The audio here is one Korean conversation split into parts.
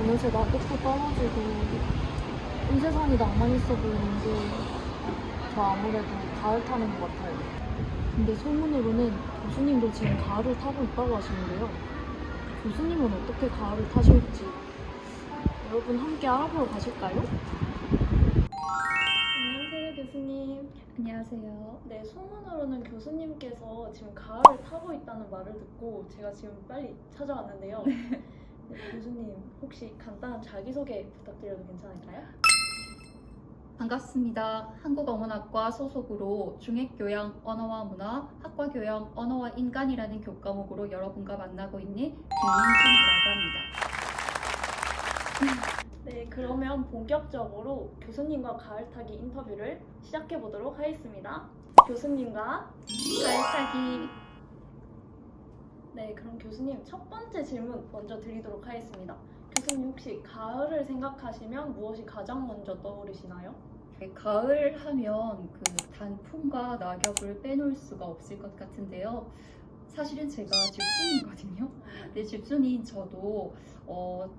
어느새 낙엽도 떨어지고 이 세상이 낭만 있어 보이는데 저 아무래도 가을 타는 것 같아요. 근데 소문으로는 교수님도 지금 가을을 타고 있다고 하시는데요. 교수님은 어떻게 가을을 타실지 여러분 함께 알아보러 가실까요? 안녕하세요, 교수님. 안녕하세요. 네, 소문으로는 교수님께서 지금 가을을 타고 있다는 말을 듣고 제가 지금 빨리 찾아왔는데요. 네, 교수님, 혹시 간단한 자기소개 부탁드려도 괜찮을까요? 반갑습니다. 한국어문학과 소속으로 중액교양 언어와 문화, 학과교양 언어와 인간이라는 교과목으로 여러분과 만나고 있는 김민준이라고 합니다. 네, 그러면 본격적으로 교수님과 가을 타기 인터뷰를 시작해 보도록 하겠습니다. 교수님과 가을타기. 네, 그럼 교수님 첫 번째 질문 먼저 드리도록 하겠습니다. 교수님 혹시 가을을 생각하시면 무엇이 가장 먼저 떠오르시나요? 가을 하면 그 단풍과 낙엽을 빼놓을 수가 없을 것 같은데요. 사실은 제가 집순이거든요. 근데 집순이인 저도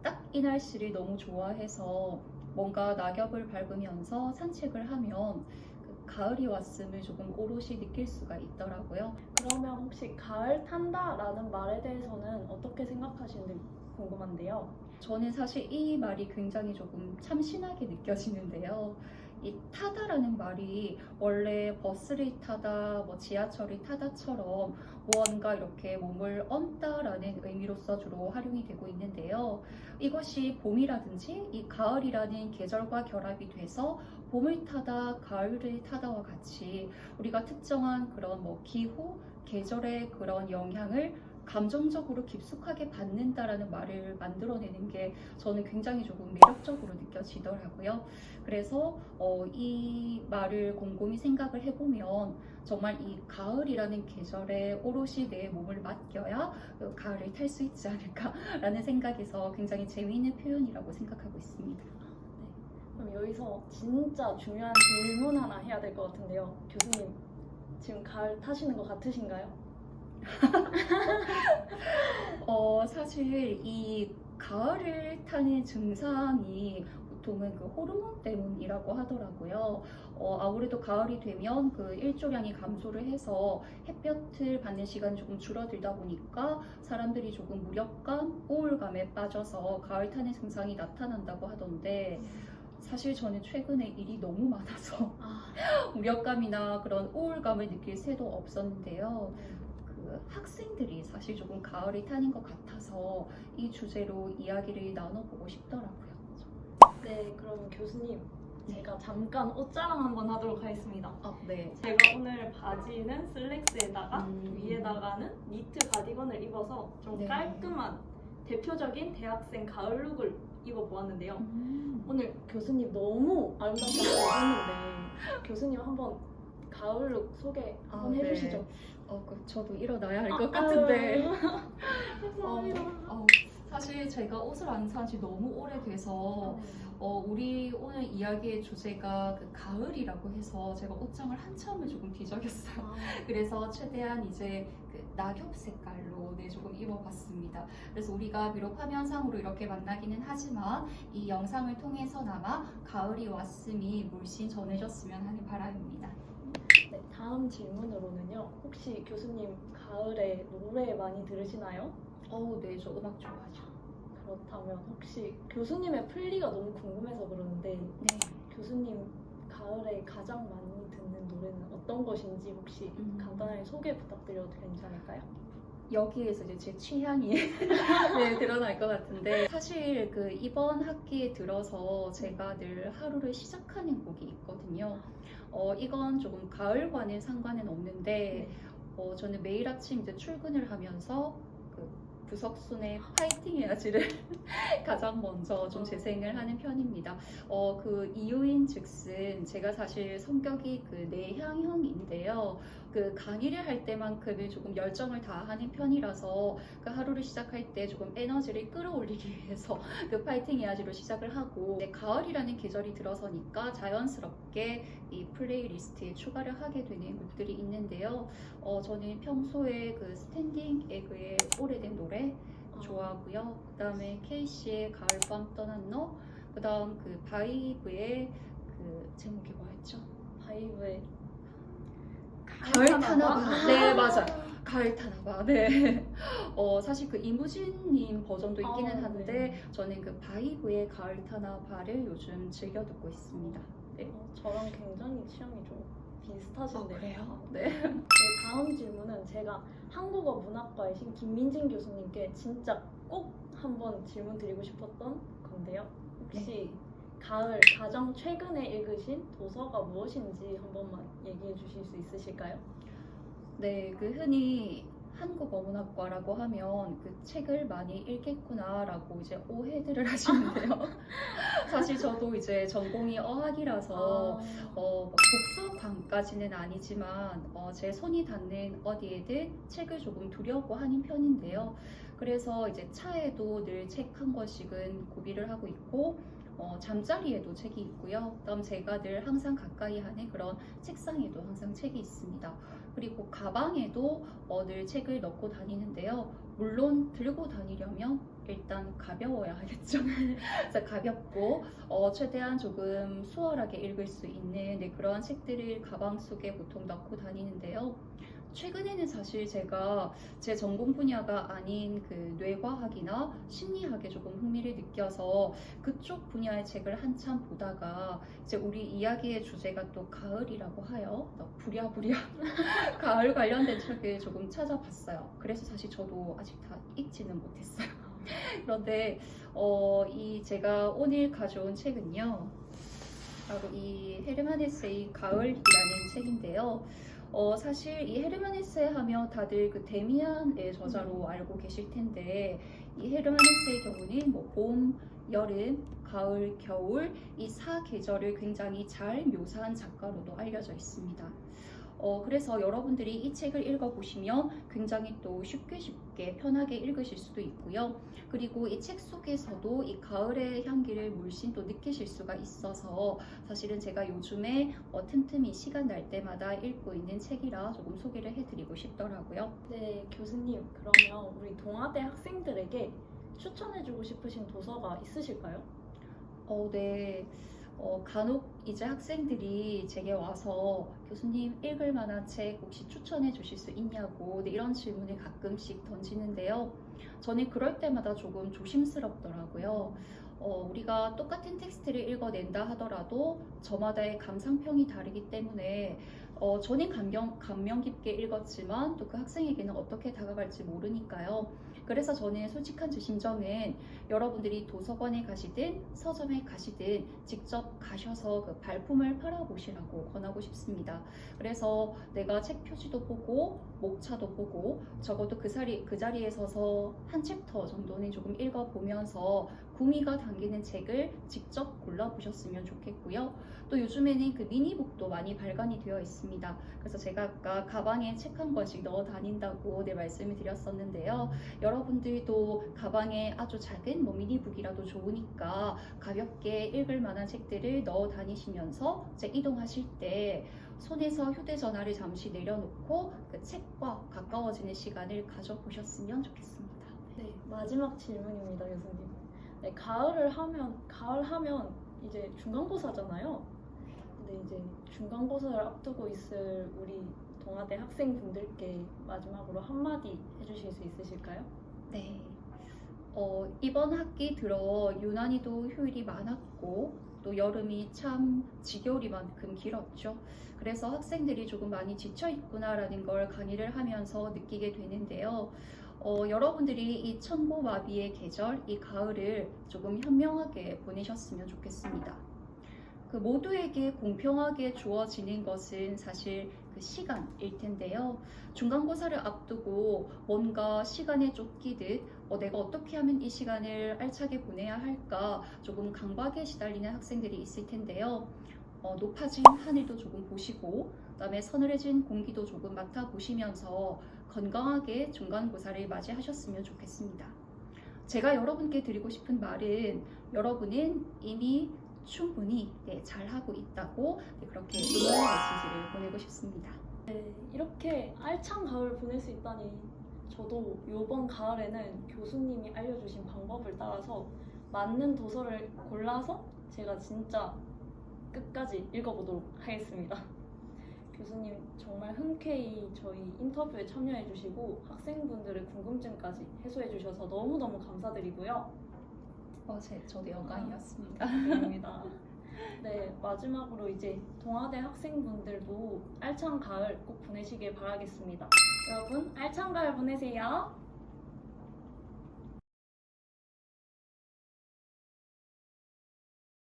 딱 이 날씨를 너무 좋아해서 뭔가 낙엽을 밟으면서 산책을 하면 그 가을이 왔음을 조금 오롯이 느낄 수가 있더라고요. 그러면 혹시 가을 탄다라는 말에 대해서는 어떻게 생각하시는지 궁금한데요. 저는 사실 이 말이 굉장히 조금 참신하게 느껴지는데요. 이 타다라는 말이 원래 버스를 타다, 뭐 지하철을 타다처럼 무언가 이렇게 몸을 얹다라는 의미로서 주로 활용이 되고 있는데요. 이것이 봄이라든지 이 가을이라는 계절과 결합이 돼서 봄을 타다, 가을을 타다와 같이 우리가 특정한 그런 뭐 기후, 계절의 그런 영향을 감정적으로 깊숙하게 받는다라는 말을 만들어내는 게 저는 굉장히 조금 매력적으로 느껴지더라고요. 그래서 이 말을 곰곰이 생각을 해보면 정말 이 가을이라는 계절에 오롯이 내 몸을 맡겨야 가을을 탈 수 있지 않을까라는 생각에서 굉장히 재미있는 표현이라고 생각하고 있습니다. 그럼 여기서 진짜 중요한 질문 하나 해야 될 것 같은데요. 교수님, 지금 가을 타시는 것 같으신가요? 사실 이 가을을 타는 증상이 보통은 그 호르몬 때문이라고 하더라고요. 아무래도 가을이 되면 그 일조량이 감소를 해서 햇볕을 받는 시간이 조금 줄어들다 보니까 사람들이 조금 무력감, 우울감에 빠져서 가을 타는 증상이 나타난다고 하던데 사실 저는 최근에 일이 너무 많아서 무력감이나 그런 우울감을 느낄 새도 없었는데요. 그 학생들이 사실 조금 가을이 타는 것 같아서 이 주제로 이야기를 나눠보고 싶더라고요. 네, 그럼 교수님, 제가 잠깐 옷자랑 한번 하도록 하겠습니다. 네. 제가 오늘 바지는 슬랙스에다가 위에다가는 니트 가디건을 입어서 좀 네. 깔끔한 대표적인 대학생 가을 룩을 입어보았는데요. 오늘 교수님 너무 아름답게 하셨는데 교수님 한번 가을 룩 소개 한번 해주시죠. 네. 저도 일어나야 할 것 같은데. 감사합니다. 사실 제가 옷을 안 산 지 너무 오래돼서 우리 오늘 이야기의 주제가 그 가을이라고 해서 제가 옷장을 한참을 조금 뒤적였어요. 그래서 최대한 이제 그 낙엽 색깔로 조금 입어봤습니다. 그래서 우리가 비록 화면상으로 이렇게 만나기는 하지만 이 영상을 통해서나마 가을이 왔음이 물씬 전해졌으면 하는 바람입니다. 네, 다음 질문으로는요. 혹시 교수님 가을에 노래 많이 들으시나요? 네, 저 음악 좋아하죠. 그렇다면 혹시 교수님의 플리가 너무 궁금해서 그러는데 네. 교수님 가을에 가장 많이 듣는 노래는 어떤 것인지 혹시 간단하게 소개 부탁드려도 괜찮을까요? 여기에서 이제 제 취향이 드러날 것 같은데 사실 그 이번 학기에 들어서 제가 늘 하루를 시작하는 곡이 있거든요. 이건 조금 가을과는 상관은 없는데 저는 매일 아침 이제 출근을 하면서 그 부석순의 파이팅 해야지를 가장 먼저 좀 재생을 하는 편입니다. 그 이유인 즉슨 제가 사실 성격이 그 내향형인데요. 그 강의를 할 때만큼은 조금 열정을 다하는 편이라서 그 하루를 시작할 때 조금 에너지를 끌어올리기 위해서 그 파이팅 해야지로 시작을 하고 가을이라는 계절이 들어서니까 자연스럽게 이 플레이리스트에 추가를 하게 되는 곡들이 있는데요. 저는 평소에 그 스탠딩 에그의 오래된 노래 좋아하고요. 그다음에 케이씨의 가을밤 떠난 너, 그다음 그 바이브의 그 제목이 뭐였죠? 바이브의 가을 타나봐. 네, 맞아요. 가을 타나봐. 네. 사실 그 이무진님 버전도 있기는 한데 네. 저는 그 바이브의 가을 타나봐를 요즘 즐겨 듣고 있습니다. 네. 저랑 굉장히 취향이 좀 비슷하신데요. 그래요? 네. 네, 다음 질문은 제가 한국어 문학과이신 김민진 교수님께 진짜 꼭 한번 질문 드리고 싶었던 건데요. 혹시 가을 가장 최근에 읽으신 도서가 무엇인지 한 번만 얘기해 주실 수 있으실까요? 네, 그 흔히 한국어문학과라고 하면 그 책을 많이 읽겠구나라고 이제 오해들을 하시는데요. 사실 저도 이제 전공이 어학이라서 뭐 독서광까지는 아니지만 제 손이 닿는 어디에든 책을 조금 두려고 하는 편인데요. 그래서 이제 차에도 늘 책 한 권씩은 구비를 하고 있고 잠자리에도 책이 있고요. 그다음 제가 늘 항상 가까이 하는 그런 책상에도 항상 책이 있습니다. 그리고 가방에도 늘 책을 넣고 다니는데요. 물론 들고 다니려면 일단 가벼워야 하겠죠. 그래서 가볍고 최대한 조금 수월하게 읽을 수 있는 그런 책들을 가방 속에 보통 넣고 다니는데요. 최근에는 사실 제가 제 전공 분야가 아닌 그 뇌과학이나 심리학에 조금 흥미를 느껴서 그쪽 분야의 책을 한참 보다가 이제 우리 이야기의 주제가 또 가을이라고 하여 부랴부랴 가을 관련된 책을 조금 찾아봤어요. 그래서 사실 저도 아직 다 읽지는 못했어요. 그런데 이 제가 오늘 가져온 책은요, 바로 이 헤르만 헤세의 가을이라는 책인데요. 사실 이 헤르만 헤세 하면 다들 그 데미안의 저자로 알고 계실 텐데, 이 헤르만 헤세의 경우는 뭐 봄, 여름, 가을, 겨울 이 4계절을 굉장히 잘 묘사한 작가로도 알려져 있습니다. 그래서 여러분들이 이 책을 읽어보시면 굉장히 또 쉽게 편하게 읽으실 수도 있고요. 그리고 이 책 속에서도 이 가을의 향기를 물씬 또 느끼실 수가 있어서 사실은 제가 요즘에 틈틈이 시간 날 때마다 읽고 있는 책이라 조금 소개를 해드리고 싶더라고요. 네, 교수님, 그러면 우리 동아대 학생들에게 추천해주고 싶으신 도서가 있으실까요? 네. 간혹 이제 학생들이 제게 와서 교수님 읽을 만한 책 혹시 추천해 주실 수 있냐고 이런 질문을 가끔씩 던지는데요. 저는 그럴 때마다 조금 조심스럽더라고요. 우리가 똑같은 텍스트를 읽어낸다 하더라도 저마다의 감상평이 다르기 때문에 저는 감명 깊게 읽었지만 또 그 학생에게는 어떻게 다가갈지 모르니까요. 그래서 저는 솔직한 제 심정은 여러분들이 도서관에 가시든 서점에 가시든 직접 가셔서 그 발품을 팔아보시라고 권하고 싶습니다. 그래서 내가 책 표지도 보고 목차도 보고 적어도 그 자리에 서서 한 챕터 정도는 조금 읽어보면서 구미가 당기는 책을 직접 골라보셨으면 좋겠고요. 또 요즘에는 그 미니북도 많이 발간이 되어 있습니다. 그래서 제가 아까 가방에 책 한 권씩 넣어 다닌다고 말씀을 드렸었는데요. 여러분들도 가방에 아주 작은 미니북이라도 좋으니까 가볍게 읽을 만한 책들을 넣어 다니시면서 이제 이동하실 때 손에서 휴대전화를 잠시 내려놓고 그 책과 가까워지는 시간을 가져보셨으면 좋겠습니다. 네, 마지막 질문입니다, 교수님. 네, 가을 하면 이제 중간고사잖아요. 근데 이제 중간고사를 앞두고 있을 우리 동아대 학생분들께 마지막으로 한마디 해주실 수 있으실까요? 네. 이번 학기 들어 유난히도 휴일이 많았고 또 여름이 참 지겨울이만큼 길었죠. 그래서 학생들이 조금 많이 지쳐있구나라는 걸 강의를 하면서 느끼게 되는데요. 여러분들이 이 천고마비의 계절, 이 가을을 조금 현명하게 보내셨으면 좋겠습니다. 그 모두에게 공평하게 주어지는 것은 사실 그 시간일 텐데요. 중간고사를 앞두고 뭔가 시간에 쫓기듯 내가 어떻게 하면 이 시간을 알차게 보내야 할까 조금 강박에 시달리는 학생들이 있을 텐데요. 높아진 하늘도 조금 보시고 그다음에 서늘해진 공기도 조금 맡아보시면서 건강하게 중간고사를 맞이하셨으면 좋겠습니다. 제가 여러분께 드리고 싶은 말은 여러분은 이미 충분히 잘하고 있다고 그렇게 응원의 메시지를 보내고 싶습니다. 네, 이렇게 알찬 가을 보낼 수 있다니 저도 이번 가을에는 교수님이 알려주신 방법을 따라서 맞는 도서를 골라서 제가 진짜 끝까지 읽어보도록 하겠습니다. 교수님 정말 흔쾌히 저희 인터뷰에 참여해주시고 학생분들의 궁금증까지 해소해주셔서 너무너무 감사드리고요. 저도 영광이었습니다. 감사합니다. 네, 마지막으로 이제 동아대 학생분들도 알찬 가을 꼭 보내시길 바라겠습니다. 여러분, 알찬 가을 보내세요.